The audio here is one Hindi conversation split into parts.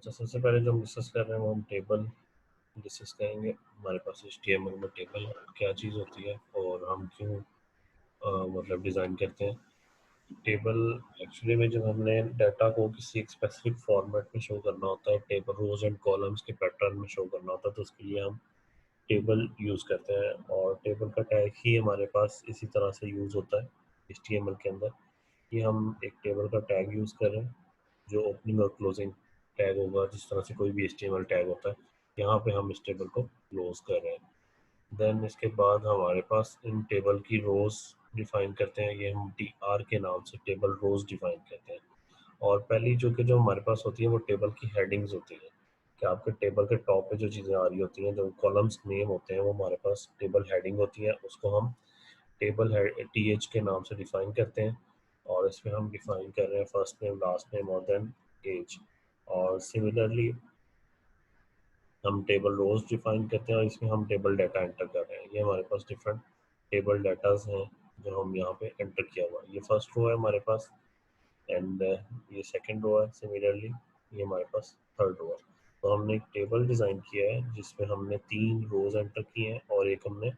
तो सबसे पहले जो हम डिस्कस कर रहे हैं वो हम टेबल डिस्कस करेंगे। हमारे पास HTML में टेबल क्या चीज़ होती है और हम क्यों मतलब डिज़ाइन करते हैं। टेबल एक्चुअली में जब हमने डाटा को किसी एक स्पेसिफिक फॉर्मेट में शो करना होता है, टेबल रोज एंड कॉलम्स के पैटर्न में शो करना होता है, तो उसके लिए हम टेबल यूज़ करते हैं। और टेबल का टैग ही हमारे पास इसी तरह से यूज़ होता है HTML के अंदर, कि हम एक टेबल का टैग यूज़ कर रहे हैं जो ओपनिंग और क्लोजिंग टैग होगा, जिस तरह से कोई भी HTML टैग होता है। यहाँ पे हम इस टेबल को क्लोज कर रहे हैं। देन इसके बाद हमारे पास इन टेबल की रोज डिफाइन करते हैं, ये हम TR के नाम से टेबल रोज डिफाइन करते हैं। और पहली जो हमारे पास होती है वो टेबल की हेडिंग्स होती है, कि आपके टेबल के टॉप पे जो चीज़ें आ रही होती हैं, जो कॉलम्स नेम होते हैं, वो हमारे पास टेबल हेडिंग होती है। उसको हम टेबल TH के नाम से डिफाइन करते हैं। और इसमें हम डिफाइन कर रहे हैं फर्स्ट नेम, लास्ट नेम और देन एज। और सिमिलरली हम टेबल रोज डिफाइन करते हैं और इसमें हम टेबल डाटा एंटर कर रहे हैं। ये हमारे पास डिफरेंट टेबल डाटाज हैं जो हम यहाँ पे एंटर किया हुआ है। ये फर्स्ट रो है हमारे पास, एंड ये सेकंड रो है। सिमिलरली ये हमारे पास थर्ड रो है। तो हमने एक टेबल डिज़ाइन किया है जिसमें हमने 3 रोज एंटर किए हैं और एक हमने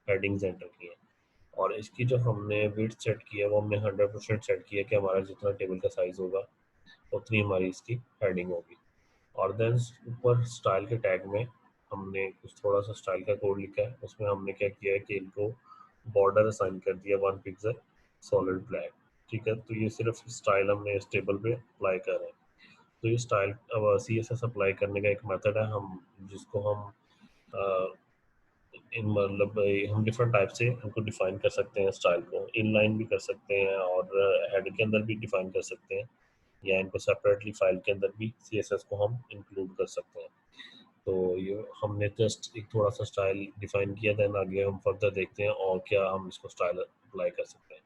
हेडिंग्स एंटर किए हैं। और इसकी जो हमने विड्थ सेट की है वो हमने 100% सेट किया है कि हमारा जितना टेबल का साइज़ होगा उतनी हमारी इसकी हेडिंग होगी। और देन ऊपर स्टाइल के टैग में हमने कुछ थोड़ा सा स्टाइल का कोड लिखा है। उसमें हमने क्या किया है कि इनको बॉर्डर असाइन कर दिया 1 पिक्सल सॉलिड ब्लैक। ठीक है, तो ये सिर्फ स्टाइल हमने इस टेबल पे अप्लाई कर रहे हैं। तो ये स्टाइल अब CSS अप्लाई करने का एक मेथड है, हम जिसको हम अ, इन मतलब हम डिफरेंट टाइप से हमको डिफाइन कर सकते हैं। स्टाइल को इनलाइन भी कर सकते हैं और हेड के अंदर भी डिफाइन कर सकते हैं, या इनको सेपरेटली फाइल के अंदर भी CSS को हम इंक्लूड कर सकते हैं। तो ये हमने जस्ट एक थोड़ा सा स्टाइल डिफाइन किया, देन आगे हम फर्दर देखते हैं और क्या हम इसको स्टाइल अप्लाई कर सकते हैं।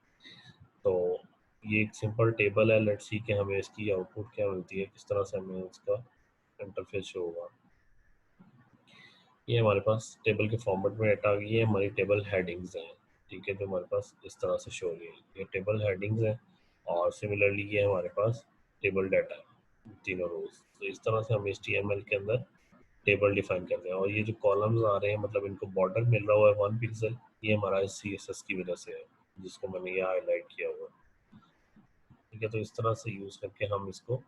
तो ये एक सिंपल टेबल है, लेट्स सी कि हमें इसकी आउटपुट क्या मिलती है, किस तरह से हमें इसका इंटरफेस शो होगा। ये हमारे पास टेबल के फॉर्मेट में डाटा आ गई है, हमारी टेबल हेडिंग्स हैं। ठीक है, जो हमारे पास इस तरह से शो हो रही है, ये टेबल हेडिंग्स हैं। और सिमिलरली ये हमारे पास टेबल डाटा है, तीनों रोज। तो इस तरह से हम HTML के अंदर टेबल डिफाइन करते हैं। और ये जो कॉलम्स आ रहे हैं, मतलब इनको बॉर्डर मिल रहा हुआ है 1 पिक्सल, ये हमारा CSS की वजह से है, जिसको मैंने ये हाईलाइट किया हुआ है। ठीक है, तो इस तरह से यूज़ करके हम इसको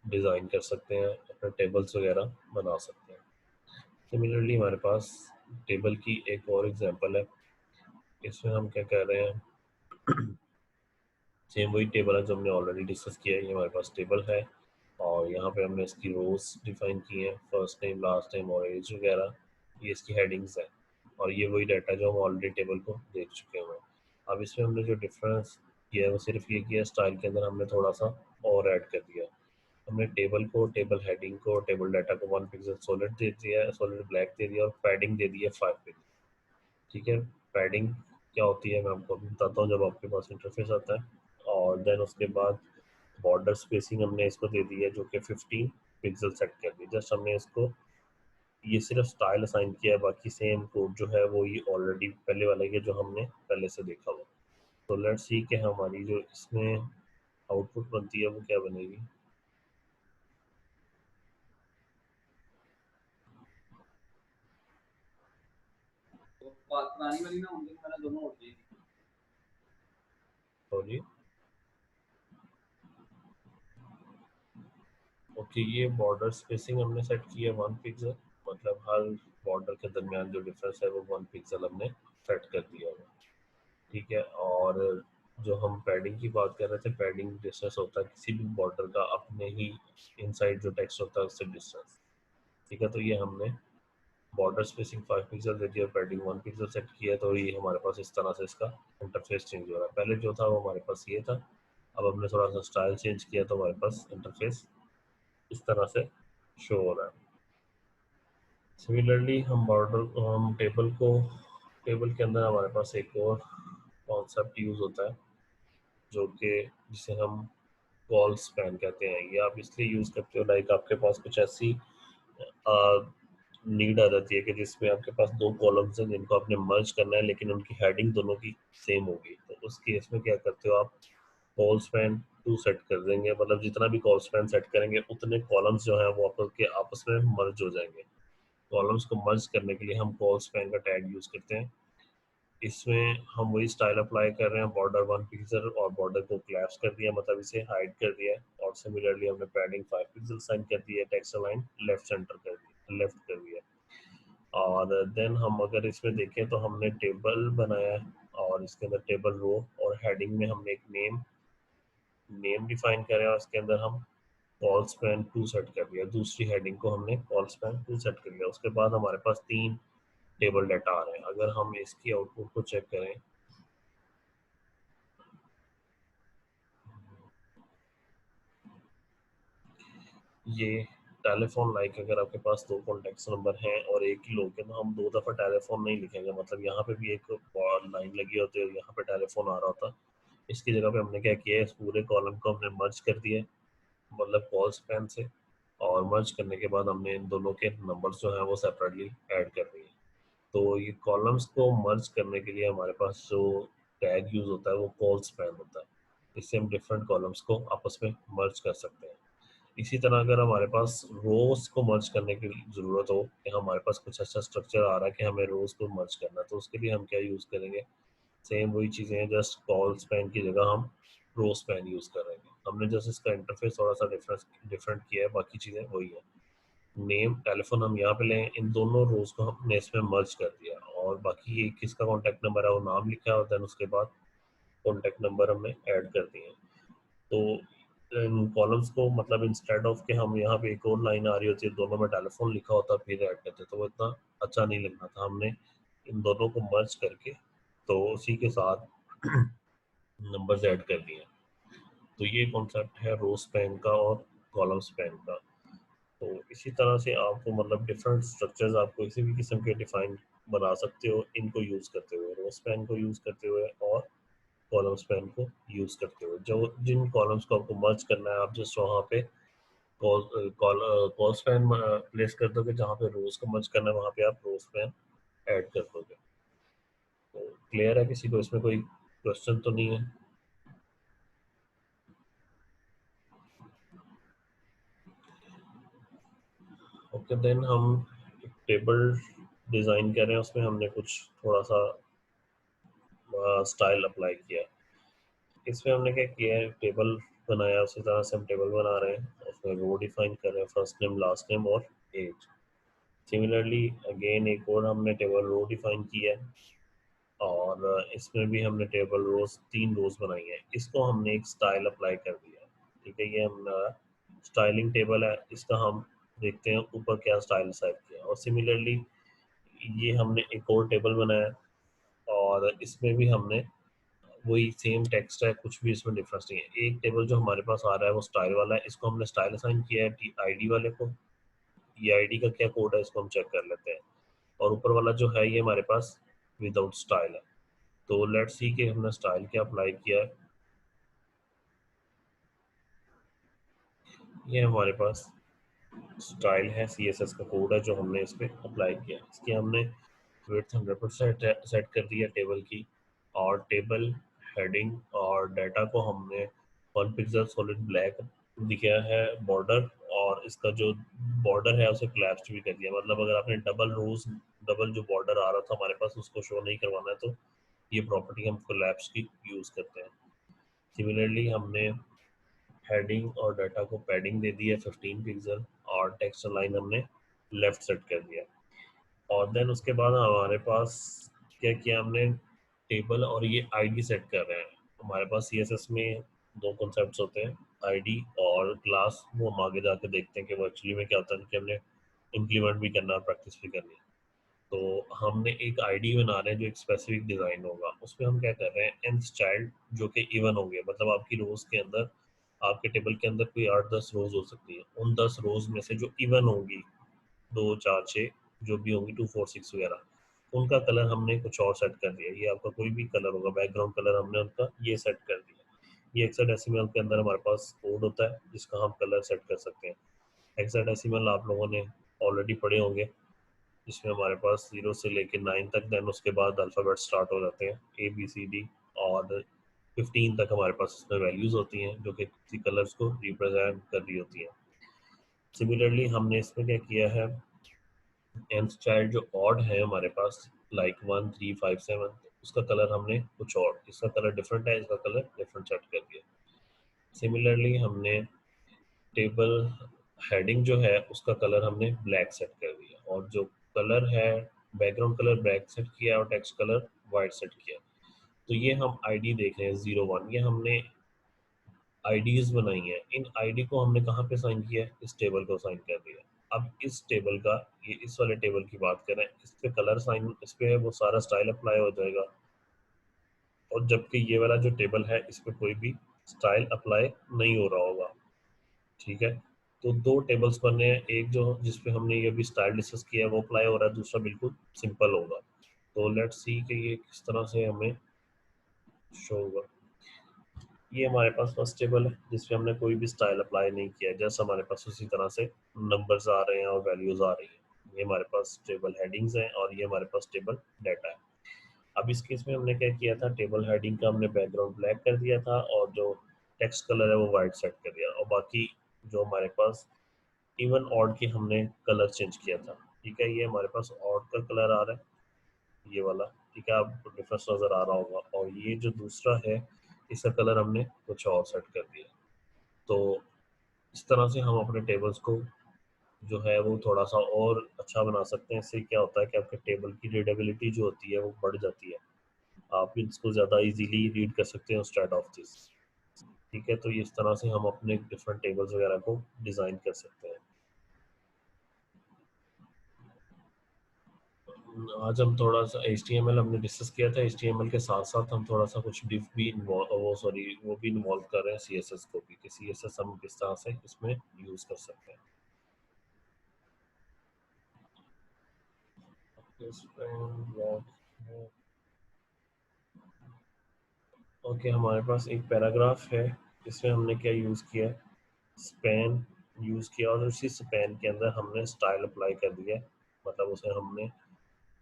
डिज़ाइन कर सकते हैं, अपने टेबल्स वगैरह बना सकते हैं। सिमिलरली हमारे पास टेबल की एक और एग्जांपल है। इसमें हम क्या कर रहे हैं, सेम वही टेबल है जो हमने ऑलरेडी डिस्कस किया है। ये हमारे पास टेबल है और यहाँ पे हमने इसकी रोज डिफाइन की हैं, फर्स्ट नेम, लास्ट नेम और एज वगैरह। ये इसकी हेडिंग्स है और ये वही डाटा जो हम ऑलरेडी टेबल को देख चुके हुए हैं। अब इसमें हमने जो डिफरेंस किया है वो सिर्फ ये किया, स्टाइल के अंदर हमने थोड़ा सा और ऐड कर दिया। हमने टेबल को, टेबल हेडिंग को, टेबल डाटा को 1 पिक्सल सॉलिड दे दिया है, सॉलिड ब्लैक दे दिया और पैडिंग दे दी है 5 पिक्सल। ठीक है, पैडिंग क्या होती है मैं आपको अभी बताता हूँ जब आपके पास इंटरफेस आता है। और देन उसके बाद बॉर्डर स्पेसिंग हमने इसको दे दी है जो कि 15 पिक्सल सेट कर दी। जस्ट हमने इसको ये सिर्फ स्टाइल असाइन किया है, बाकी सेम कोड जो है वो ये ऑलरेडी पहले वाला ही है जो हमने पहले से देखा हुआ। तो लेट्स सी कि हमारी जो इसमें आउटपुट बनती है वो क्या बनेगी। पुरानी वाली ना होंगी, वाला दोनों हो जाएगी। सॉरी, ओके, ये बॉर्डर स्पेसिंग हमने सेट की है 1 पिक्सल, मतलब हर बॉर्डर के दरमियान जो डिफरेंस है वो 1 पिक्सल हमने सेट कर दिया हुआ। ठीक है, और जो हम पैडिंग की बात कर रहे थे, पैडिंग डिस्टेंस होता है किसी भी बॉर्डर का अपने ही इनसाइड जो टेक्स्ट होता है उससे डिस्टेंस। ठीक है, तो ये हमने बॉर्डर स्पेसिंग 5 पिक्सल दे दिया और पैडिंग 1 पिक्सल सेट किया, तो ये हमारे पास इस तरह से इसका इंटरफेस चेंज हो रहा है। पहले जो था वो हमारे पास ये था, अब हमने थोड़ा सा स्टाइल चेंज किया तो हमारे पास इंटरफेस इस तरह से शो हो रहा है। सिमिलरली हम टेबल के अंदर हमारे पास एक और कॉन्सेप्ट यूज़ होता है जो कि जिसे हम कॉल स्पैन कहते हैं। ये आप इसलिए यूज़ करते हो, लाइक आपके पास कुछ ऐसी नीड आ जाती है कि जिसमें आपके पास 2 कॉलम्स हैं जिनको आपने मर्ज करना है, लेकिन उनकी हेडिंग दोनों की सेम होगी। तो उस केस में क्या करते हो आप, कॉल स्पैन टू सेट कर देंगे, मतलब जितना भी कॉल स्पैन सेट करेंगे उतने कॉलम्स जो है वो आपस में मर्ज हो जाएंगे। कॉलम्स को मर्ज करने के लिए हम कॉल स्पैन का टैग यूज करते हैं। इसमें हम वही स्टाइल अप्लाई कर रहे हैं, बॉर्डर 1 पिक्सल और बॉर्डर को क्लैप्स कर दिया, मतलब इसे हाइड कर दिया है। और सिमिलरली हमने पैडिंग 5 पिक्सल साइन कर दी है, टेक्स्ट अलाइन लेफ्ट सेंटर कर दिया, लेफ्ट कर दिया। और देन हम अगर इसमें देखें तो हमने टेबल बनाया है, और इसके अंदर टेबल रो और हेडिंग में हमने एक नेम नेम डिफाइन करें, और इसके अंदर हम कॉल स्पैन 2 सेट कर दिया। दूसरी हेडिंग को हमने कॉल स्पैन 2 सेट कर लिया। उसके बाद हमारे पास 3 टेबल डाटा आ रहे हैं। अगर हम इसकी आउटपुट को चेक करें, ये टेलीफोन लाइक, अगर आपके पास 2 कॉन्टेक्ट नंबर हैं और एक ही लोग हैं तो हम 2 दफ़ा टेलीफोन नहीं लिखेंगे, मतलब यहाँ पे भी एक लाइन लगी होती है, यहाँ पे टेलीफोन आ रहा होता। इसकी जगह पे हमने क्या किया है, इस पूरे कॉलम को हमने मर्ज कर दिया है, मतलब कॉल स्पैन से। और मर्ज करने के बाद हमने इन दोनों के नंबर्स जो हैं वो सेपरेटली ऐड कर दिए। तो ये कॉलम्स को मर्ज करने के लिए हमारे पास जो टैग यूज होता है वो कॉल स्पैन होता है। इससे हम डिफरेंट कॉलम्स को आपस में मर्ज कर सकते हैं। इसी तरह अगर हमारे पास रोज को मर्ज करने की ज़रूरत हो कि हमारे पास कुछ ऐसा स्ट्रक्चर आ रहा है कि हमें रोज को मर्ज करना है, तो उसके लिए हम क्या यूज़ करेंगे, सेम वही चीज़ें हैं, जस्ट कॉल स्पैन की जगह हम रो स्पैन यूज़ करेंगे। हमने जस्ट इसका इंटरफेस थोड़ा सा डिफरेंस डिफरेंट किया है, बाकी चीज़ें वही है। नेम टेलीफोन हम यहाँ पे लें, इन दोनों रोज को हमने इसमें मर्ज कर दिया, और बाकी ये किसका कॉन्टैक्ट नंबर है वो नाम लिखा है, और देन उसके बाद कॉन्टैक्ट नंबर हमने ऐड कर दिए। तो इन कॉलम्स को, मतलब इंस्टेड ऑफ कि हम यहाँ पे एक और लाइन आ रही होती है दोनों में टेलीफोन लिखा होता फिर ऐड करते, तो वो इतना अच्छा नहीं लगना था। हमने इन दोनों को मर्ज करके तो उसी के साथ नंबर्स ऐड कर दिए। तो ये कॉन्सेप्ट है रो स्पैन का और कॉलम स्पैन का। तो इसी तरह से आपको, मतलब डिफरेंट स्ट्रक्चर्स आपको किसी भी किस्म के डिफाइन बना सकते हो इनको यूज़ करते हुए, रो स्पैन को यूज़ करते हुए और कॉलम स्पैन को यूज़ करते हुए। जो जिन कॉलम्स को आपको मर्ज करना है, आप जस्ट वहाँ पे कॉल स्पैन प्लेस कर दोगे, जहाँ पे रोज को मर्ज करना है वहाँ पे आप रो स्पैन ऐड कर दोगे। तो क्लियर है, किसी को इसमें कोई क्वेश्चन तो नहीं है? ओके, देन हम एक टेबल डिज़ाइन कर रहे हैं, उसमें हमने कुछ थोड़ा सा स्टाइल अप्लाई किया है। इसमें हमने क्या किया है, टेबल बनाया, उसी तरह से हम टेबल बना रहे हैं, उसमें रो डिफाइन कर रहे हैं, फर्स्ट नेम लास्ट नेम और एज। सिमिलरली अगेन एक और हमने टेबल रो डिफाइन किया है, और इसमें भी हमने टेबल रोज 3 रोज बनाई है, इसको हमने एक स्टाइल अप्लाई कर दिया है। ठीक है, ये हम स्टाइलिंग टेबल है, इसका हम देखते हैं ऊपर क्या स्टाइल सेट किया। और सिमिलरली ये हमने एक और टेबल बनाया है, और इसमें भी हमने वही सेम टेक्स्ट है, कुछ भी इसमें डिफरेंस नहीं है। एक टेबल जो हमारे पास आ रहा है वो स्टाइल वाला है, इसको हमने स्टाइल असाइन किया है आईडी वाले को। ये आईडी का क्या कोड है इसको हम चेक कर लेते हैं। और ऊपर वाला जो है ये हमारे पास विदाउट स्टाइल है। तो लेट्स सी कि हमने स्टाइल क्या अप्लाई किया है। ये हमारे पास स्टाइल है, CSS का कोड है जो हमने इस पर अप्लाई किया। इसकी हमने विड्थ 100% सेट कर दिया टेबल की, और टेबल हेडिंग और डाटा को हमने 1 पिक्सल सॉलिड ब्लैक दिया है बॉर्डर, और इसका जो बॉर्डर है उसे collapsed भी कर दिया। मतलब अगर आपने डबल जो बॉर्डर आ रहा था हमारे पास उसको शो नहीं करवाना है तो ये प्रॉपर्टी हम collapse की यूज़ करते हैं। सिमिलरली हमने हेडिंग और डाटा को पैडिंग दे दी है 15 पिक्सल, और टेक्स्ट लाइन हमने लेफ्ट सेट कर दिया। और देन उसके बाद हमारे पास क्या किया हमने, टेबल और ये आईडी सेट कर रहे हैं। हमारे पास CSS में 2 कॉन्सेप्ट्स होते हैं, आईडी और क्लास। वो हम आगे जाके देखते हैं कि वो एक्चुअली में क्या होता है, कि हमने इम्प्लीमेंट भी करना है, प्रैक्टिस भी करनी है। तो हमने एक आईडी बना रहे हैं जो एक स्पेसिफिक डिज़ाइन होगा, उसमें हम क्या कर रहे हैं, एंड चाइल्ड जो कि इवन होंगे, मतलब आपकी रोज के अंदर, आपके टेबल के अंदर कोई 8-10 रोज हो सकती है, उन 10 रोज में से जो इवन होंगी, 2, 4, 6 जो भी होंगी, 2, 4, 6 वगैरह, उनका कलर हमने कुछ और सेट कर दिया। ये आपका कोई भी कलर होगा, बैकग्राउंड कलर हमने उनका ये सेट कर दिया। ये हेक्साडेसिमल के अंदर हमारे पास कोड होता है जिसका हम कलर सेट कर सकते हैं। हेक्साडेसिमल आप लोगों ने ऑलरेडी पढ़े होंगे, जिसमें हमारे पास 0 से लेकर 9 तक, देन उसके बाद अल्फ़ाबेट स्टार्ट हो जाते हैं, ABCD, और 15 तक हमारे पास इसमें वैल्यूज होती हैं जो कि किसी कलर्स को रिप्रेजेंट कर रही होती हैं। सिमिलरली हमने इसमें क्या किया है, nth चाइल्ड जो ऑड है हमारे पास, लाइक 1 3 5 7, उसका कलर हमने कुछ और, इसका कलर डिफरेंट है, इसका कलर डिफरेंट सेट कर दिया। सिमिलरली हमने टेबल हेडिंग जो है उसका कलर हमने ब्लैक सेट कर दिया, और जो कलर है बैकग्राउंड कलर ब्लैक सेट किया और टेक्स्ट कलर वाइट सेट किया। तो ये हम आईडी देख रहे हैं 01, ये हमने आईडीज बनाई हैं। इन आईडी को हमने कहाँ पे साइन किया है, इस टेबल को साइन कर दिया। अब इस टेबल का, ये इस वाले टेबल की बात करें, इस पे कलर साइन इस पे है, वो सारा स्टाइल अप्लाई हो जाएगा। और जबकि ये वाला जो टेबल है इस पे कोई भी स्टाइल अप्लाई नहीं हो रहा होगा। ठीक है, तो दो टेबल्स बने हैं, एक जो जिसपे हमने ये भी स्टाइल डिस्कस किया है वो अप्लाई हो रहा है, दूसरा बिल्कुल सिंपल होगा। तो लेट्स सी कि ये किस तरह से हमें शो होगा। ये हमारे पास फर्स्ट टेबल है जिसपे हमने कोई भी स्टाइल अप्लाई नहीं किया है, जैसे हमारे पास उसी तरह से नंबर्स आ रहे हैं और वैल्यूज आ रही हैं। ये हमारे पास टेबल हेडिंग्स हैं और ये हमारे पास टेबल डाटा है। अब इस केस में हमने क्या किया था, टेबल हेडिंग का हमने बैकग्राउंड ब्लैक कर दिया था और जो टेक्स्ट कलर है वो वाइट सेट कर दिया, और बाकी जो हमारे पास इवन ऑड की हमने कलर चेंज किया था। ठीक है, ये हमारे पास ऑड का कलर आ रहा है, ये वाला। ठीक है, आपको डिफरेंस नज़र आ रहा होगा। और ये जो दूसरा है इसका कलर हमने कुछ और सेट कर दिया। तो इस तरह से हम अपने टेबल्स को जो है वो थोड़ा सा और अच्छा बना सकते हैं। इससे क्या होता है कि आपके टेबल की रीडेबिलिटी जो होती है वो बढ़ जाती है, आप इसको ज़्यादा इजीली रीड कर सकते हैं स्टार्ट ऑफ दिस। ठीक है, तो इस तरह से हम अपने डिफरेंट टेबल्स वगैरह को डिज़ाइन कर सकते हैं। आज हम थोड़ा सा HTML हमने डिस्कस किया था, HTML के साथ साथ हम थोड़ा सा कुछ डिफ भी वो भी इन्वॉल्व कर रहे हैं CSS को भी, कि CSS हम किस तरह से इसमें यूज़ कर सकते हैं। ओके, हमारे पास एक पैराग्राफ है जिसमें हमने क्या यूज़ किया है, स्पैन यूज़ किया, और उसी स्पैन के अंदर हमने स्टाइल अप्लाई कर दिया है। मतलब उसे हमने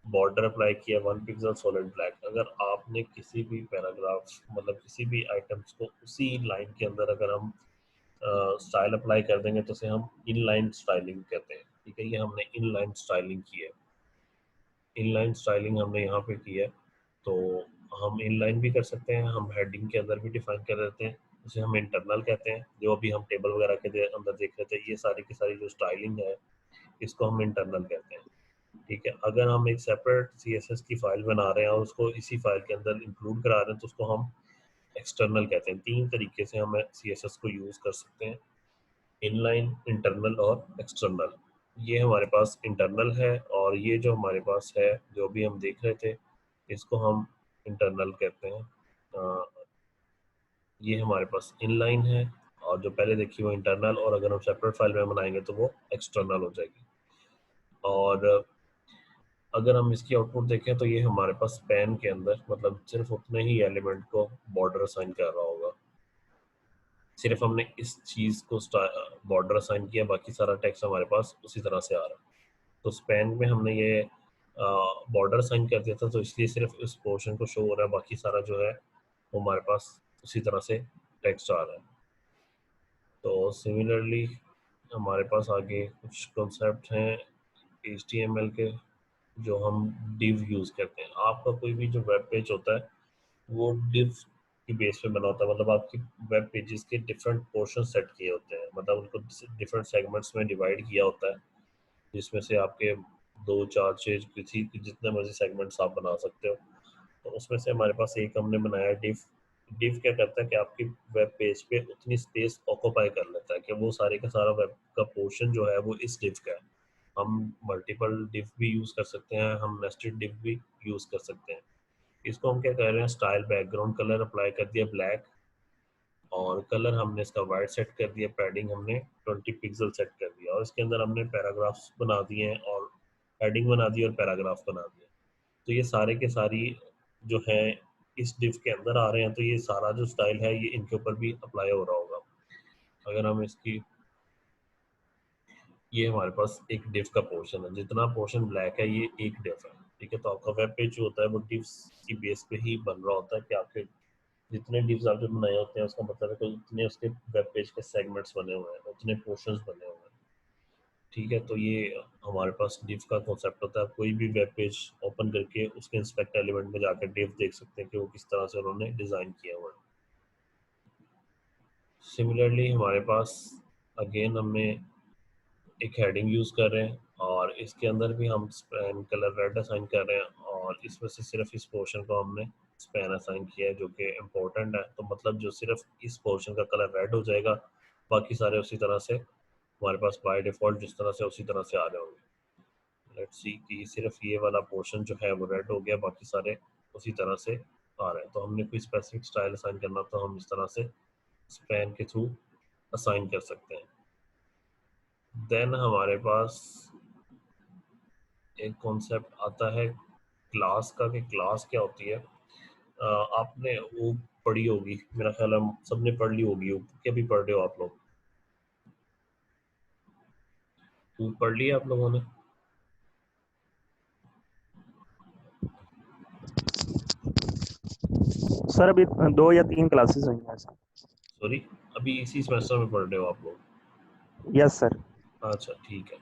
बॉर्डर अप्लाई किया 1 पिक्सल सॉलिड ब्लैक। अगर आपने किसी भी पैराग्राफ मतलब किसी भी आइटम्स को उसी लाइन के अंदर अगर हम स्टाइल अप्लाई कर देंगे तो उसे हम इनलाइन स्टाइलिंग कहते हैं। ठीक है, ये हमने इनलाइन स्टाइलिंग की है, इनलाइन स्टाइलिंग हमने यहाँ पे की है। तो हम इनलाइन भी कर सकते हैं, हम हेडिंग के अंदर भी डिफाइन कर देते हैं, उसे हम इंटरनल कहते हैं। जो अभी हम टेबल वगैरह के अंदर देख रहे थे, ये सारी की सारी जो स्टाइलिंग है इसको हम इंटरनल कहते हैं। ठीक है, अगर हम एक सेपरेट CSS की फाइल बना रहे हैं और उसको इसी फाइल के अंदर इंक्लूड करा रहे हैं तो उसको हम एक्सटर्नल कहते हैं। तीन तरीके से हम CSS को यूज़ कर सकते हैं, इनलाइन, इंटरनल और एक्सटर्नल। ये हमारे पास इंटरनल है, और ये जो हमारे पास है जो भी हम देख रहे थे इसको हम इंटरनल कहते हैं। ये हमारे पास इनलाइन है, और जो पहले देखी वो इंटरनल, और अगर हम सेपरेट फाइल में बनाएंगे तो वो एक्सटर्नल हो जाएगी। और अगर हम इसकी आउटपुट देखें तो ये हमारे पास स्पैन के अंदर मतलब सिर्फ उतने ही एलिमेंट को बॉर्डर असाइन कर रहा होगा, सिर्फ हमने इस चीज़ को बॉर्डर असाइन किया, बाकी सारा टेक्स्ट हमारे पास उसी तरह से आ रहा है। तो स्पैन में हमने ये बॉर्डर साइन कर दिया था, तो इसलिए सिर्फ इस पोर्शन को शो हो रहा है, बाकी सारा जो है वो हमारे पास उसी तरह से टेक्स्ट आ रहा है। तो सिमिलरली हमारे पास आगे कुछ कॉन्सेप्ट हैं HTML के जो हम डिव यूज़ करते हैं। आपका कोई भी जो वेब पेज होता है वो डिव की बेस पे बना होता है, मतलब आपकी वेब पेजेस के डिफरेंट पोर्शन सेट किए होते हैं, मतलब उनको डिफरेंट सेगमेंट्स में डिवाइड किया होता है, जिसमें से आपके 2 4 6 किसी जितने मर्जी सेगमेंट्स आप बना सकते हो। तो उसमें से हमारे पास एक हमने बनाया डिव। डिव क्या करता है कि आपकी वेब पेज पे उतनी स्पेस ऑक्यूपाई कर लेता है कि वो सारे का सारा वेब का पोर्शन जो है वो इस डिव का है। हम मल्टीपल डिव भी यूज़ कर सकते हैं, हम नेस्टेड डिव भी यूज़ कर सकते हैं। इसको हम क्या कर रहे हैं, स्टाइल बैकग्राउंड कलर अप्लाई कर दिया ब्लैक, और कलर हमने इसका वाइट सेट कर दिया, पैडिंग हमने 20 पिक्सल सेट कर दिया, और इसके अंदर हमने पैराग्राफ्स बना दिए हैं, और हेडिंग बना दी और पैराग्राफ बना दिया। तो ये सारे के सारी जो है इस डिव के अंदर आ रहे हैं, तो ये सारा जो स्टाइल है ये इनके ऊपर भी अप्लाई हो रहा होगा। अगर हम इसकी, ये हमारे पास एक डिव का पोर्शन है, जितना पोर्शन ब्लैक है ये एक डिव है। ठीक है, तो आपका वेब पेज जो होता है वो डिव्स की बेस पे ही बन रहा होता है कि आपके जितने divs आपने बनाए होते हैं उसका मतलब है कि उतने उसके वेब पेज के सेगमेंट्स बने हुए हैं, उतने पोर्शंस बने हुए हैं। ठीक है, तो ये हमारे पास div का कॉन्सेप्ट होता है। कोई भी वेब पेज ओपन करके उसके इंस्पेक्ट एलिमेंट में जाकर div देख सकते हैं कि वो किस तरह से उन्होंने डिज़ाइन किया हुआ है। सिमिलरली हमारे पास अगेन हमने एक हेडिंग यूज़ कर रहे हैं और इसके अंदर भी हम स्पैन कलर रेड असाइन कर रहे हैं, और इसमें से सिर्फ इस पोर्शन को हमने स्पैन असाइन किया है जो कि इम्पोर्टेंट है। तो मतलब जो सिर्फ इस पोर्शन का कलर रेड हो जाएगा, बाकी सारे उसी तरह से हमारे पास बाय डिफ़ॉल्ट जिस तरह से उसी तरह से आ रहे होंगे। लेट्स सी कि सिर्फ ये वाला पोर्शन जो है वो रेड हो गया, बाकी सारे उसी तरह से आ रहे हैं। तो हमने कोई स्पेसिफिक स्टाइल असाइन करना तो हम इस तरह से स्पैन के थ्रू असाइन कर सकते हैं। देन हमारे पास एक कॉन्सेप्ट आता है क्लास का, कि क्लास क्या होती है। आपने वो पढ़ी होगी, मेरा ख्याल है सबने पढ़ ली होगी। क्या भी पढ़ रहे हो आप लोग? वो पढ़ लिया आप लोगों ने? सर अभी 2 या 3 क्लासेस हुई हैं सर। सॉरी, अभी इसी सेमेस्टर में पढ़ रहे हो आप लोग? Yes sir. अच्छा ठीक है।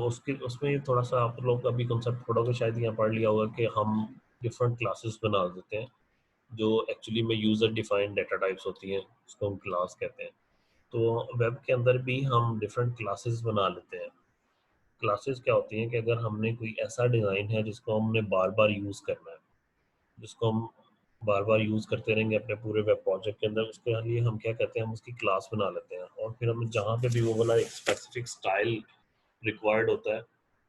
उसके उसमें थोड़ा सा आप लोग अभी कॉन्सेप्ट पढ़ोगे, शायद यहाँ पढ़ लिया होगा कि हम डिफरेंट क्लासेस बना देते हैं जो एक्चुअली में यूज़र डिफाइंड डाटा टाइप्स होती हैं, उसको हम क्लास कहते हैं। तो वेब के अंदर भी हम डिफरेंट क्लासेस बना लेते हैं। क्लासेस क्या होती हैं कि अगर हमने कोई ऐसा डिज़ाइन है जिसको हमने बार बार यूज़ करना है, जिसको हम बार बार यूज़ करते रहेंगे अपने पूरे वेब प्रोजेक्ट के अंदर, उसके लिए हम क्या कहते हैं, हम उसकी क्लास बना लेते हैं। और फिर हम जहाँ पे भी वो वाला एक स्पेसिफिक स्टाइल रिक्वायर्ड होता है,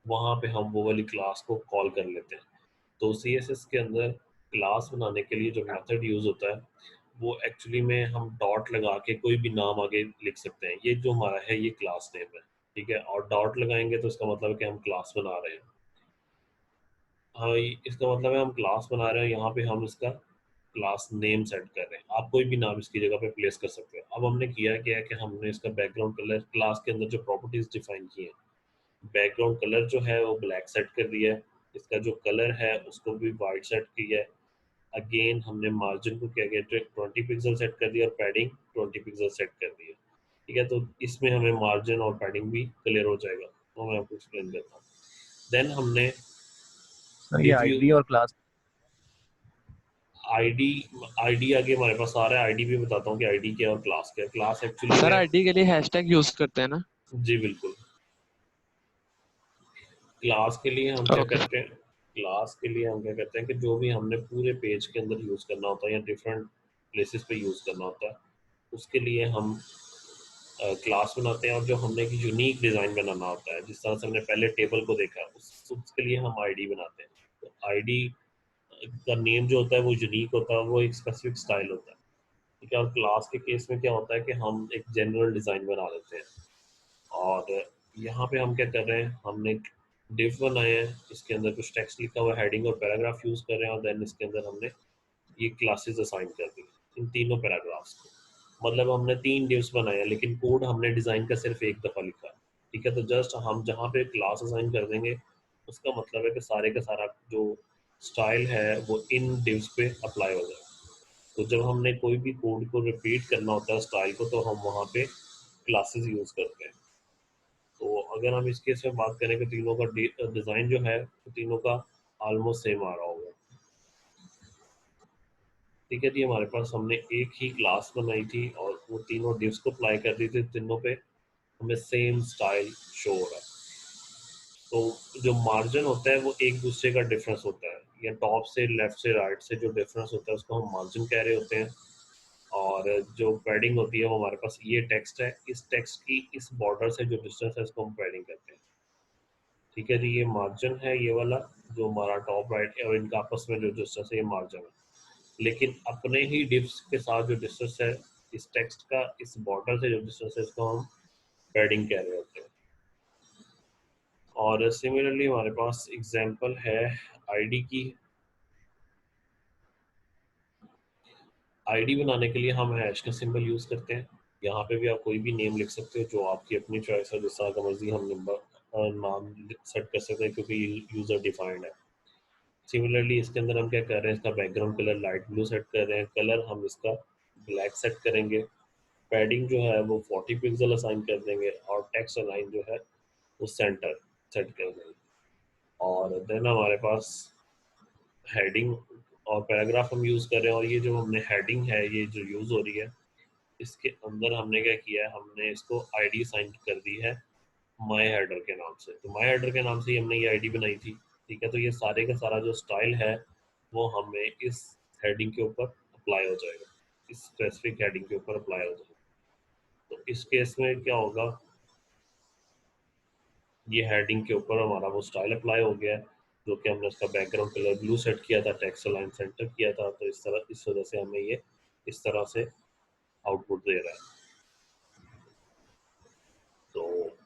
वहाँ पे हम वो वाली क्लास को कॉल कर लेते हैं। तो CSS के अंदर क्लास बनाने के लिए जो मेथड यूज़ होता है, वो एक्चुअली में हम डॉट लगा के कोई भी नाम आगे लिख सकते हैं। ये जो हमारा है ये क्लास नेम है, ठीक है। और डॉट लगाएंगे तो इसका मतलब है कि हम क्लास बना रहे हैं। हाँ, इसका मतलब है हम क्लास बना रहे हैं, यहाँ पे हम इसका क्लास नेम सेट कर रहे हैं। आप कोई भी नाम इसकी जगह पे प्लेस कर सकते हैं। अब हमने किया क्या है कि हमने इसका बैकग्राउंड कलर क्लास के अंदर जो प्रॉपर्टीज डिफाइन की है, बैकग्राउंड कलर जो है वो ब्लैक सेट कर दिया है, इसका जो कलर है उसको भी वाइट सेट किया है। अगेन हमने मार्जिन को क्या किया, 20 पिक्सल सेट कर दिया और पैडिंग 20 पिक्सल सेट कर दिया। ठीक है, तो इसमें हमें मार्जिन और पैडिंग भी क्लियर हो जाएगा। तो मैं आपको एक्सप्लेन देता हूँ। देन हमने सर ये डिव आईडी और क्लास। आईडी आईडी आगे हमारे पास आ रहा है। आईडी भी बताता हूँ कि आईडी क्या है और क्लास क्या है। क्लास एक्चुअली सर में, आईडी के लिए हैशटैग यूज करते हैं ना? जी बिल्कुल, क्लास के लिए हम क्या ओके। करते हैं, क्लास के लिए हम क्या करते हैं कि जो भी हमने पूरे पेज के अंदर यूज़ करना होता है या डिफरेंट प्लेसेस पे यूज़ करना होता है, उसके लिए हम क्लास बनाते हैं। और जो हमने एक यूनिक डिज़ाइन बनाना होता है, जिस तरह से हमने पहले टेबल को देखा, उसके लिए हम आईडी बनाते हैं। तो आईडी का नेम जो होता है वो यूनिक होता है, वो एक स्पेसिफिक स्टाइल होता है। ठीक है, और क्लास के केस में क्या होता है कि हम एक जनरल डिज़ाइन बना लेते हैं। और यहाँ पे हम क्या कर रहे हैं, हमने डिव बनाए हैं, इसके अंदर कुछ टेक्स्ट लिखा हुआ, हेडिंग और पैराग्राफ यूज़ कर रहे हैं, और देन इसके अंदर हमने ये क्लासेस असाइन कर दी इन तीनों पैराग्राफ्स को। मतलब हमने 3 डिव्स बनाए हैं, लेकिन कोड हमने डिज़ाइन का सिर्फ एक दफ़ा लिखा है। ठीक है, तो जस्ट हम जहाँ पे क्लास असाइन कर देंगे, उसका मतलब है कि सारे का सारा जो स्टाइल है वो इन डिव्स पे अप्लाई हो जाए। तो जब हमने कोई भी कोड को रिपीट करना होता है स्टाइल को, तो हम वहाँ पे क्लासेस यूज़ करते हैं। तो अगर हम इस केस में बात करें कि तीनों का डिज़ाइन जो है, तो तीनों का ऑलमोस्ट सेम आ रहा होगा। ठीक है जी, हमारे पास हमने एक ही क्लास बनाई थी और वो तीनों डिव्स को अप्लाई कर दी थी, तीनों पे हमें सेम स्टाइल शो हो रहा है। तो जो मार्जिन होता है वो एक दूसरे का डिफरेंस होता है, या टॉप से लेफ्ट से राइट से जो डिफरेंस होता है उसको हम मार्जिन कह रहे होते हैं। और जो पैडिंग होती है वो हमारे पास ये टेक्स्ट है, इस टेक्स्ट की इस बॉर्डर से जो डिस्टेंस है इसको हम पैडिंग कहते हैं। ठीक है जी, ये मार्जिन है, ये वाला जो हमारा टॉप राइट है, और इनका आपस में जो डिस्टेंस है ये मार्जिन है। लेकिन अपने ही डिव्स के साथ जो डिस्टेंस है, इस टेक्स्ट का इस बॉर्डर से जो डिस्टेंस है इसको हम पैडिंग कह रहे होते हैं। और सिमिलरली हमारे पास एग्जांपल है आईडी की। आईडी बनाने के लिए हम हैश का सिंबल यूज़ करते हैं। यहाँ पे भी आप कोई भी नेम लिख सकते हो जो आपकी अपनी चॉइस है, जिस तरह का मर्जी हम नंबर नाम सेट कर सकते हैं, क्योंकि यूज़र डिफाइंड है। सिमिलरली इसके अंदर हम क्या कर रहे हैं, इसका background colour light blue set कर रहे हैं, कलर हम इसका ब्लैक सेट करेंगे, पैडिंग जो है वो 40 पिक्सल असाइन कर देंगे और टेक्स्ट अलाइन जो है वो सेंटर सेट कर देंगे। और देन हमारे पास हेडिंग और पैराग्राफ हम यूज़ कर रहे हैं, और ये जो हमने हेडिंग है ये जो यूज़ हो रही है, इसके अंदर हमने क्या किया है, हमने इसको आईडी असाइन कर दी है माय हेडर के नाम से। तो माय हेडर के नाम से ही हमने ये आईडी बनाई थी, ठीक है। तो ये सारे का सारा जो स्टाइल है वो हमें इस हेडिंग के ऊपर अप्लाई हो जाएगा, इस स्पेसिफिक हेडिंग के ऊपर अप्लाई हो जाएगा। तो इस केस में क्या होगा, ये हेडिंग के ऊपर हमारा वो स्टाइल अप्लाई हो गया है, जो कि हमने उसका बैकग्राउंड कलर ब्लू सेट किया था, टेक्स्ट अलाइन सेंटर किया था। तो इस वजह से हमें ये इस तरह से आउटपुट दे रहा है। तो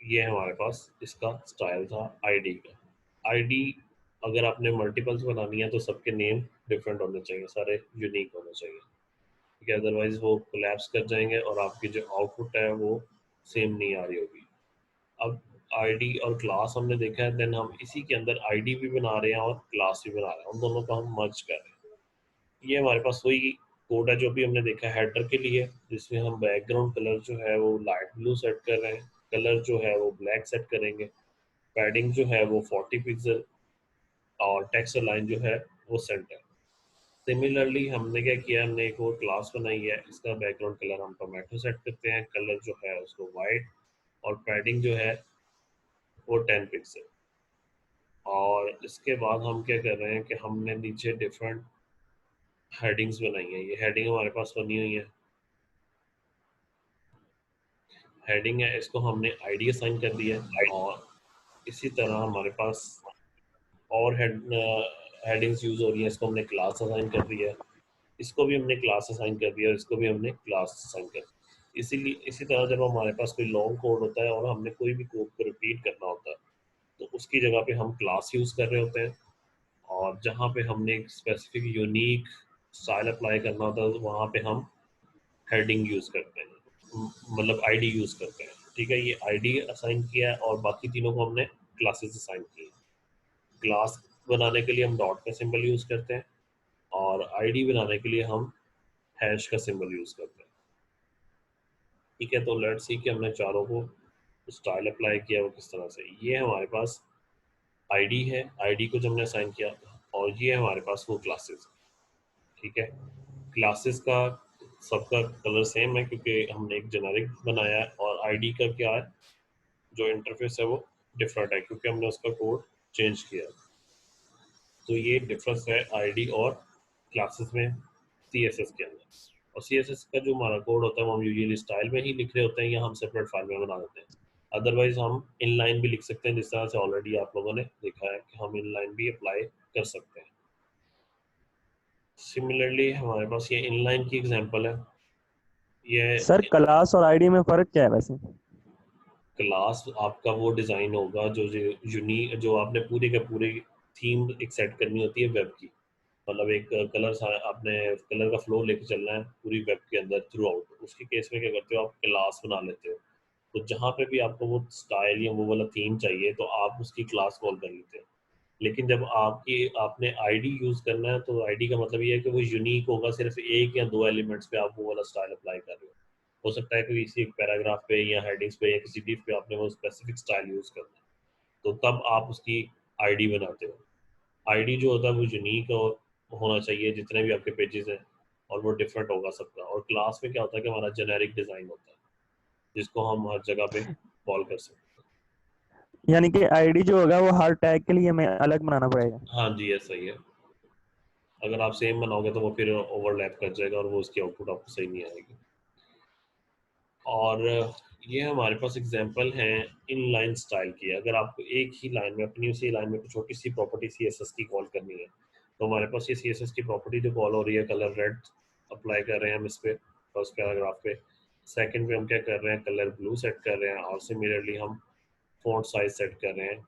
ये हमारे पास इसका स्टाइल था आईडी का। आईडी अगर आपने मल्टीपल्स बनानी है तो सबके नेम डिफरेंट होने चाहिए, सारे यूनिक होने चाहिए, ठीक है, अदरवाइज वो कोलैप्स कर जाएंगे और आपकी जो आउटपुट है वो सेम नहीं आ रही होगी। अब आईडी और क्लास हमने देखा है, देन हम इसी के अंदर आईडी भी बना रहे हैं और क्लास भी बना रहे हैं, उन दोनों को हम मर्ज कर रहे हैं। ये हमारे पास वही कोड है जो भी हमने देखा हेडर के लिए, जिसमें हम बैकग्राउंड कलर जो है वो लाइट ब्लू सेट कर रहे हैं, कलर जो है वो ब्लैक सेट करेंगे, पैडिंग जो है वो 40 पिक्सल और टेक्स्ट लाइन जो है वो सेंटर। सिमिलरली हमने क्या किया, हमने एक और क्लास बनाई है, इसका बैकग्राउंड कलर हम टोमेटो सेट करते हैं, कलर जो है उसको वाइट और पैडिंग जो है वो 10 पिक्सल। और इसके बाद हम क्या कर रहे हैं कि हमने नीचे डिफरेंट हेडिंग्स बनाई हैं। ये हेडिंग हमारे पास बनी हुई है, हेडिंग है, इसको हमने आईडी असाइन कर दिया है। और इसी तरह हमारे पास और हेडिंग्स यूज हो रही है, इसको हमने क्लास असाइन कर दिया है, इसको भी हमने क्लास असाइन कर दिया, इसको भी हमने क्लास असाइन कर दिया। इसीलिए इसी तरह जब हमारे पास कोई लॉन्ग कोड होता है और हमने कोई भी कोड को रिपीट करना होता है तो उसकी जगह पे हम क्लास यूज कर रहे होते हैं, और जहाँ पे हमने एक स्पेसिफिक यूनिक स्टाइल अप्लाई करना होता है तो वहाँ पे हम हेडिंग यूज करते हैं, मतलब आईडी यूज करते हैं, ठीक है। ये आईडी असाइन किया है और बाकी तीनों को हमने क्लासेस असाइन किए। क्लास बनाने के लिए हम डॉट का सिंबल यूज करते हैं और आईडी बनाने के लिए हम हैश का सिंबल यूज करते हैं, ठीक है। तो लेट्स सी कि हमने चारों को स्टाइल अप्लाई किया वो किस तरह से। ये हमारे पास आईडी है, आईडी को जब हमने असाइन किया, और ये हमारे पास वो क्लासेस, ठीक है। क्लासेस का सबका कलर सेम है क्योंकि हमने एक जेनेरिक बनाया है, और आईडी का क्या है, जो इंटरफेस है वो डिफरेंट है क्योंकि हमने उसका कोड चेंज किया। तो ये डिफरेंस है आईडी और क्लासेस में सीएसएस के अंदर। और सीएसएस का जो हमारा कोड होता है वो हम यूजुअली स्टाइल में ही लिख रहे होते हैं या हम सेपरेट फाइल में बना देते हैं। अदरवाइज हम इनलाइन भी लिख सकते हैं, जिस तरह से ऑलरेडी आप लोगों ने देखा है कि हम इनलाइन भी अप्लाई कर सकते हैं। सिमिलरली हमारे पास ये इनलाइन की एग्जांपल है। ये सर क्लास और आईडी में फर्क क्या है वैसे? क्लास आपका वो डिज़ाइन होगा जो यूनिक, जो आपने पूरी के पूरी थीम एक सेट करनी होती है वेब की, मतलब एक कलर आपने कलर का फ्लो लेके चलना है पूरी वेब के अंदर थ्रू आउट। उसके केस में क्या करते हो, आप क्लास बना लेते हो, तो जहाँ पे भी आपको वो स्टाइल या वो वाला थीम चाहिए तो आप उसकी क्लास कॉल कर लेते हैं। लेकिन जब आपने आईडी यूज़ करना है तो आईडी का मतलब ये है कि वो यूनिक होगा, सिर्फ एक या दो एलिमेंट्स पे आप वो वाला स्टाइल अप्लाई कर रहे हो सकता है कि किसी एक पैराग्राफ पे या हेडिंग्स पे या किसी डिफ पे आपने वो स्पेसिफिक स्टाइल यूज़ करना है, तो तब आप उसकी आईडी बनाते हो। आईडी जो होता है वो यूनिक और होना चाहिए जितने भी आपके पेजेस हैं, और वो डिफरेंट होगा सबका। और क्लास में क्या होता है कि हमारा जेनेरिक डिज़ाइन होता है जिसको हम हर जगह पे कॉल कर सकते हैं। यानी कि आईडी जो होगा वो हर टैग के लिए हमें अलग बनाना पड़ेगा। हाँ जी, ऐसा ही है। अगर आप सेम बनाओगे तो वो फिर ओवरलैप कर जाएगा और वो उसकी आउटपुट आपको सही नहीं आएगी। और ये हमारे पास एग्जांपल हैं इन लाइन स्टाइल की। अगर आपको एक ही लाइन में, अपनी उसी लाइन में कुछ छोटी सी प्रॉपर्टी सीएसएस की कॉल करनी है तो हमारे पास ये सीएसएस की प्रॉपर्टी जो कॉल हो रही है, कलर रेड अप्लाई कर रहे हैं हम इस पे फर्स्ट पैराग्राफ पे, सेकंड पे हम क्या कर रहे हैं, कलर ब्लू सेट कर रहे हैं, और सिमिलरली हम फॉन्ट साइज सेट कर रहे हैं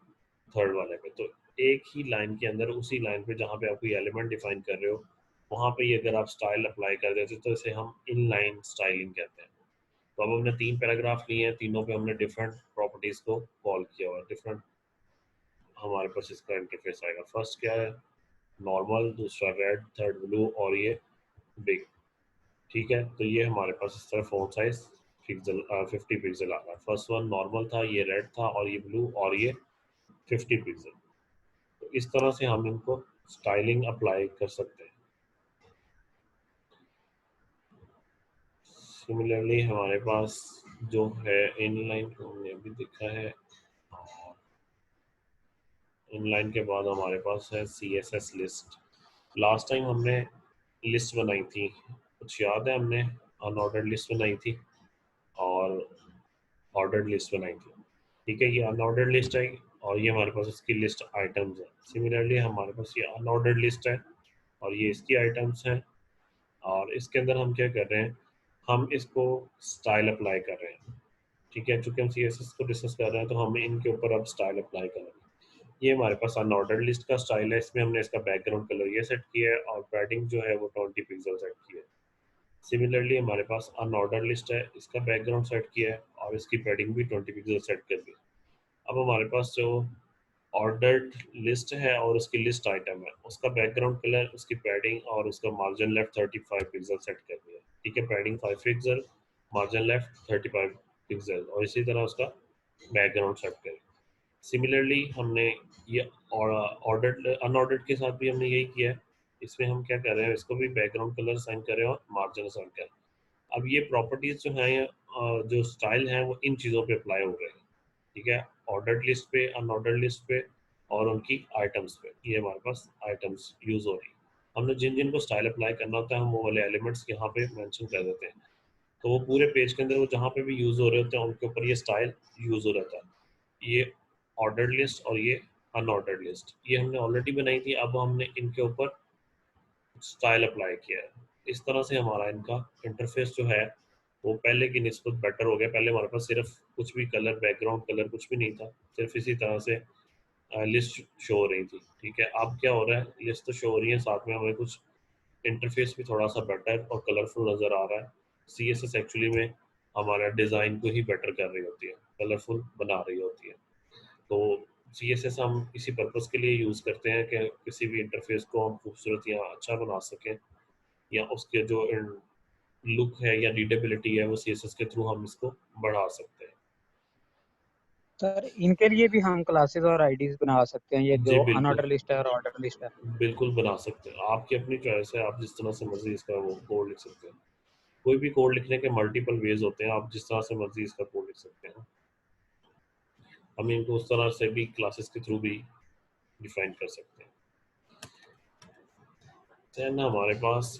थर्ड वाले पे। तो एक ही लाइन के अंदर उसी लाइन पे जहाँ पे आप कोई एलिमेंट डिफाइन कर रहे हो वहाँ पे ही अगर आप स्टाइल अप्लाई कर देते तो इसे हम इन लाइन स्टाइलिंग कहते हैं। तो अब हमने 3 पैराग्राफ लिए हैं, तीनों पे हमने डिफरेंट प्रॉपर्टीज को कॉल किया हुआ है, डिफरेंट हमारे पास इसका इंटरफेस आएगा। फर्स्ट क्या है, नॉर्मल, दूसरा रेड, थर्ड ब्लू और ये बिग। ठीक है, तो ये हमारे पास इस तरह फ़ॉन्ट साइज पिक्सल 50 पिक्सल आ रहा है। फर्स्ट वन नॉर्मल था, ये रेड था और ये ब्लू और ये 50 पिक्सल। तो इस तरह से हम इनको स्टाइलिंग अप्लाई कर सकते हैं। सिमिलरली हमारे पास जो है इनलाइन को हमने अभी देखा है, इनलाइन के बाद हमारे पास है CSS लिस्ट। लास्ट टाइम हमने लिस्ट बनाई थी, कुछ याद है? हमने अनऑर्डर्ड लिस्ट बनाई थी और ऑर्डर्ड लिस्ट बनाई थी। ठीक है, ये अनऑर्डर्ड लिस्ट है और ये हमारे पास इसकी लिस्ट आइटम्स है। सिमिलरली हमारे पास ये अनऑर्डर्ड लिस्ट है और ये इसकी आइटम्स हैं। और इसके अंदर हम क्या कर रहे हैं, हम इसको स्टाइल अप्लाई कर रहे हैं। ठीक है, चूंकि हम CSS को डिस्कस कर रहे हैं तो हम इनके ऊपर अब स्टाइल अप्लाई करेंगे। ये हमारे पास अनऑर्डर्ड लिस्ट का स्टाइल है, इसमें हमने इसका बैकग्राउंड कलर ये सेट किया है और पैडिंग जो है वो 20 पिक्सल सेट की है। सिमिलरली हमारे पास अनऑर्डर्ड लिस्ट है, इसका बैकग्राउंड सेट किया है और इसकी पैडिंग भी 20 पिक्सल सेट कर दी। अब हमारे पास जो ऑर्डर्ड लिस्ट है और उसकी लिस्ट आइटम है, उसका बैकग्राउंड कलर, उसकी पैडिंग और उसका मार्जिन लेफ्ट 35 पिक्सल सेट कर दिया। ठीक है, padding 5 pixel, margin left 35 pixel और इसी तरह उसका बैकग्राउंड सेट करें। सिमिलरली हमने ये ऑर्डर्ड अनऑर्डर्ड के साथ भी हमने यही किया है। इसमें हम क्या कर रहे हैं, इसको भी बैकग्राउंड कलर असाइन करें और मार्जिन असाइन करें। अब ये प्रॉपर्टीज जो हैं, जो स्टाइल हैं, वो इन चीज़ों पे अप्लाई हो रहे हैं। ठीक है, ऑर्डर्ड लिस्ट पे, अनऑर्डर्ड लिस्ट पे और उनकी आइटम्स पे, ये हमारे पास आइटम्स यूज़ हो रही है। हमने जिन जिन को स्टाइल अप्लाई करना होता है हम वो वाले एलिमेंट्स यहाँ पे मेंशन कर देते हैं, तो वो पूरे पेज के अंदर वो जहाँ पे भी यूज़ हो रहे होते हैं उनके ऊपर ये स्टाइल यूज़ हो रहता है। ये ऑर्डर्ड लिस्ट और ये अनऑर्डर्ड लिस्ट, ये हमने ऑलरेडी बनाई थी, अब हमने इनके ऊपर स्टाइल अप्लाई किया है। इस तरह से हमारा इनका इंटरफेस जो है वो पहले की निस्बत बेटर हो गया। पहले हमारे पास सिर्फ कुछ भी कलर, बैकग्राउंड कलर कुछ भी नहीं था, सिर्फ इसी तरह से लिस्ट शो हो रही थी। ठीक है, अब क्या हो रहा है, लिस्ट तो शो हो रही है, साथ में हमें कुछ इंटरफेस भी थोड़ा सा बेटर और कलरफुल नज़र आ रहा है। CSS एक्चुअली में हमारा डिज़ाइन को ही बेटर कर रही होती है, कलरफुल बना रही होती है। तो CSS हम इसी पर्पज़ के लिए यूज़ करते हैं कि किसी भी इंटरफेस को हम खूबसूरत या अच्छा बना सकें, या उसके जो लुक है या रीडेबिलिटी है वो CSS के थ्रू हम इसको बढ़ा सकते हैं। सर इनके लिए भी हम क्लासेस और आईडीज बना सकते हैं, ये जी जो बिल्कुल, अनऑर्डर लिस्ट है और ऑर्डर लिस्ट है। बिल्कुल बना सकते हैं। आपकी अपनी चॉइस है, आप जिस तरह से मर्जी इसका वो कोड लिख सकते हैं। कोई भी कोड लिखने के मल्टीपल वेज होते हैं, आप जिस तरह से मर्जी इसका कोड लिख सकते हैं। हम इनको उस तरह से भी क्लासेस के थ्रू भी डिफाइन कर सकते हैं। देन हमारे पास